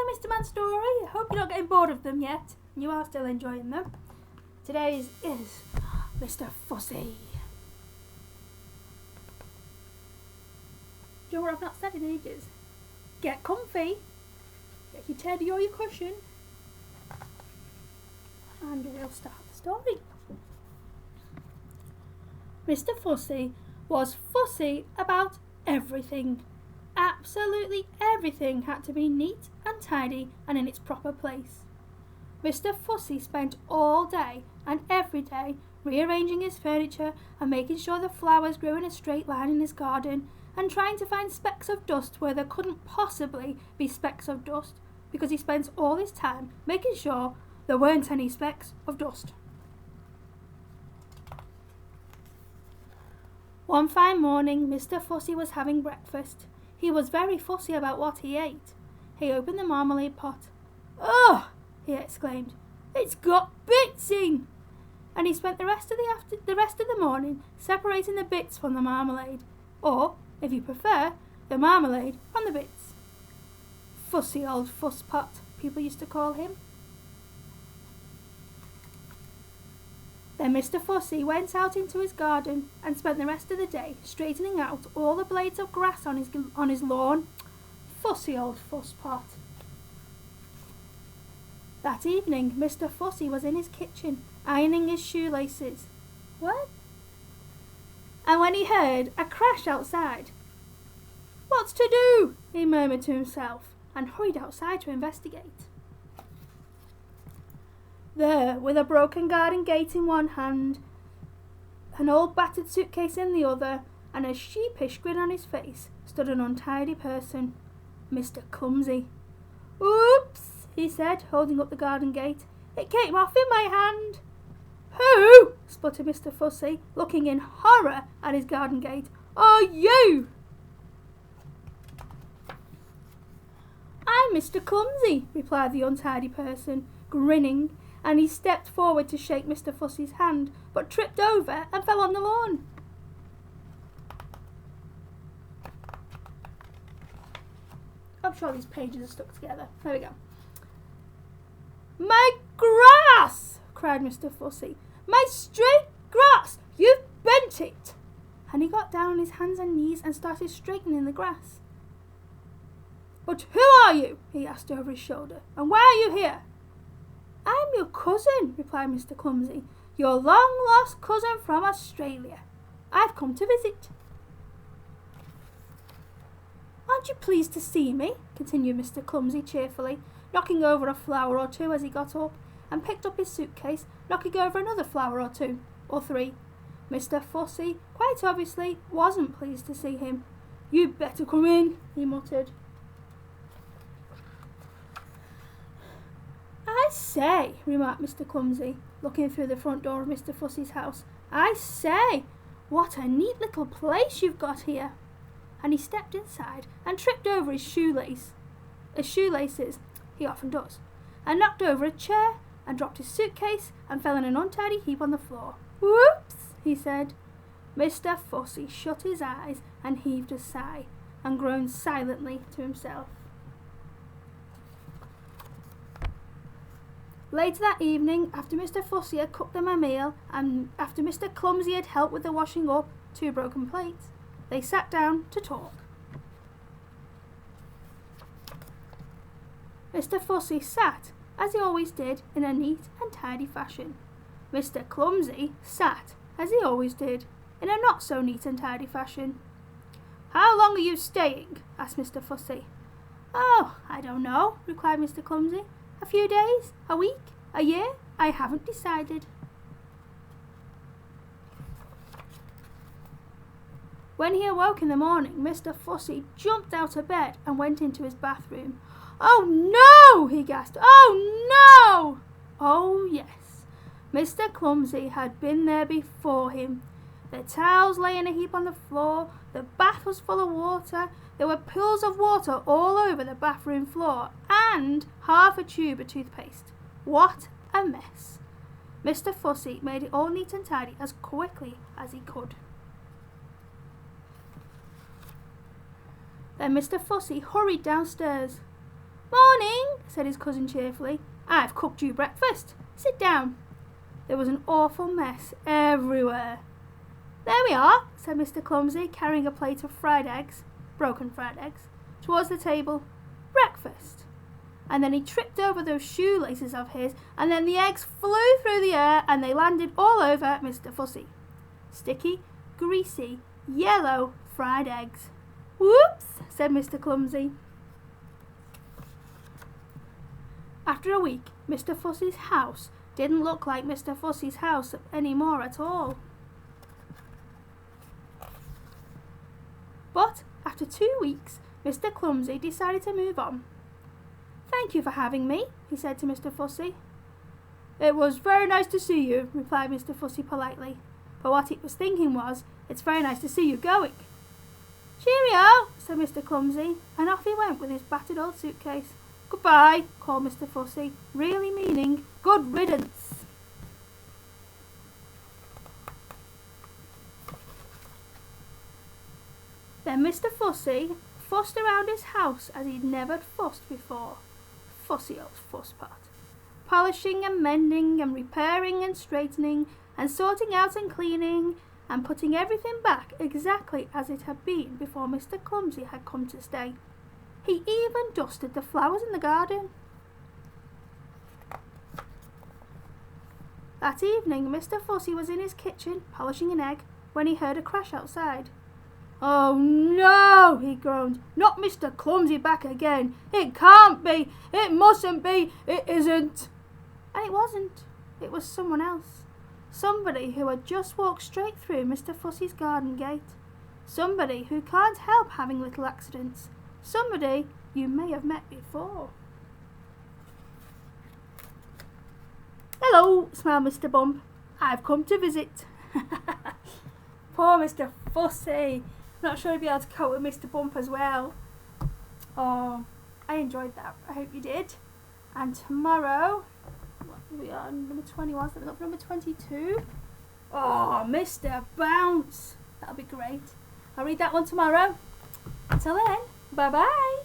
Mr. Man story. I hope you're not getting bored of them yet. You are still enjoying them. Today's is Mr. Fussy. Do you know what I've not said in ages? Get comfy. Get your teddy or your cushion. And we'll start the story. Mr. Fussy was fussy about everything. Absolutely everything had to be neat and tidy and in its proper place. Mr. Fussy spent all day and every day rearranging his furniture and making sure the flowers grew in a straight line in his garden and trying to find specks of dust where there couldn't possibly be specks of dust, because he spent all his time making sure there weren't any specks of dust. One fine morning, Mr. Fussy was having breakfast. He was very fussy about what he ate. He opened the marmalade pot. "Ugh!" he exclaimed. "It's got bits in!" And he spent the rest of the morning separating the bits from the marmalade, or, if you prefer, the marmalade from the bits. Fussy old fusspot, people used to call him. Then Mr. Fussy went out into his garden and spent the rest of the day straightening out all the blades of grass on his lawn. Fussy old fusspot. That evening, Mr. Fussy was in his kitchen, ironing his shoelaces. What? And when he heard a crash outside. "What's to do?" he murmured to himself, and hurried outside to investigate. There, with a broken garden gate in one hand, an old battered suitcase in the other, and a sheepish grin on his face, stood an untidy person, Mr. Clumsy. "Oops," he said, holding up the garden gate. "It came off in my hand." "Who?" spluttered Mr. Fussy, looking in horror at his garden gate. "Are you?" "I'm Mr. Clumsy," replied the untidy person, grinning, and he stepped forward to shake Mr. Fussy's hand, but tripped over and fell on the lawn. I'm sure these pages are stuck together. There we go. "My grass!" cried Mr. Fussy. "My straight grass! You've bent it!" And he got down on his hands and knees and started straightening the grass. "But who are you?" he asked over his shoulder. "And why are you here?" "I'm your cousin," replied Mr. Clumsy. "Your long-lost cousin from Australia. I've come to visit." "Aren't you pleased to see me?" continued Mr. Clumsy cheerfully, knocking over a flower or two as he got up, and picked up his suitcase, knocking over another flower or two, or three. Mr. Fussy, quite obviously, wasn't pleased to see him. "You'd better come in," he muttered. "I say," remarked Mr. Clumsy, looking through the front door of Mr. Fussy's house. "I say, what a neat little place you've got here." And he stepped inside and tripped over his shoelaces, he often does, and knocked over a chair and dropped his suitcase and fell in an untidy heap on the floor. "Whoops," he said. Mr. Fussy shut his eyes and heaved a sigh and groaned silently to himself. Later that evening, after Mr. Fussy had cooked them a meal, and after Mr. Clumsy had helped with the washing up 2 broken plates, they sat down to talk. Mr. Fussy sat, as he always did, in a neat and tidy fashion. Mr. Clumsy sat, as he always did, in a not so neat and tidy fashion. "How long are you staying?" asked Mr. Fussy. "Oh, I don't know," replied Mr. Clumsy. "A few days, a week, a year, I haven't decided." When he awoke in the morning, Mr. Fussy jumped out of bed and went into his bathroom. "Oh no!" he gasped. "Oh no!" Oh yes, Mr. Clumsy had been there before him. The towels lay in a heap on the floor, the bath was full of water, there were pools of water all over the bathroom floor, and half a tube of toothpaste. What a mess! Mr. Fussy made it all neat and tidy as quickly as he could. Then Mr. Fussy hurried downstairs. "Morning," said his cousin cheerfully. "I've cooked you breakfast. Sit down." There was an awful mess everywhere. "There we are," said Mr. Clumsy, carrying a plate of broken fried eggs, towards the table. "Breakfast." And then he tripped over those shoelaces of his, and then the eggs flew through the air and they landed all over Mr. Fussy. Sticky, greasy, yellow fried eggs. "Whoops," said Mr. Clumsy. After a week, Mr. Fussy's house didn't look like Mr. Fussy's house anymore at all. But after 2 weeks, Mr. Clumsy decided to move on. "Thank you for having me," he said to Mr. Fussy. "It was very nice to see you," replied Mr. Fussy politely. But what he was thinking was, "It's very nice to see you going." "Cheerio," said Mr. Clumsy, and off he went with his battered old suitcase. "Goodbye," called Mr. Fussy, really meaning good riddance. Then Mr. Fussy fussed around his house as he'd never fussed before. Fussy old fusspot. Polishing and mending and repairing and straightening and sorting out and cleaning and putting everything back exactly as it had been before Mr. Clumsy had come to stay. He even dusted the flowers in the garden. That evening Mr. Fussy was in his kitchen polishing an egg when he heard a crash outside. "Oh no," he groaned, "not Mr. Clumsy back again. It can't be, it mustn't be, it isn't." And it wasn't. It was someone else. Somebody who had just walked straight through Mr. Fussy's garden gate. Somebody who can't help having little accidents. Somebody you may have met before. "Hello," smiled Mr. Bump. "I've come to visit." Poor Mr. Fussy. Not sure he'd be able to cope with Mr. Bump as well. Oh, I enjoyed that. I hope you did. And tomorrow, we are on number 21, so we're up number 22. Oh, Mr. Bounce. That'll be great. I'll read that one tomorrow. Until then, bye-bye.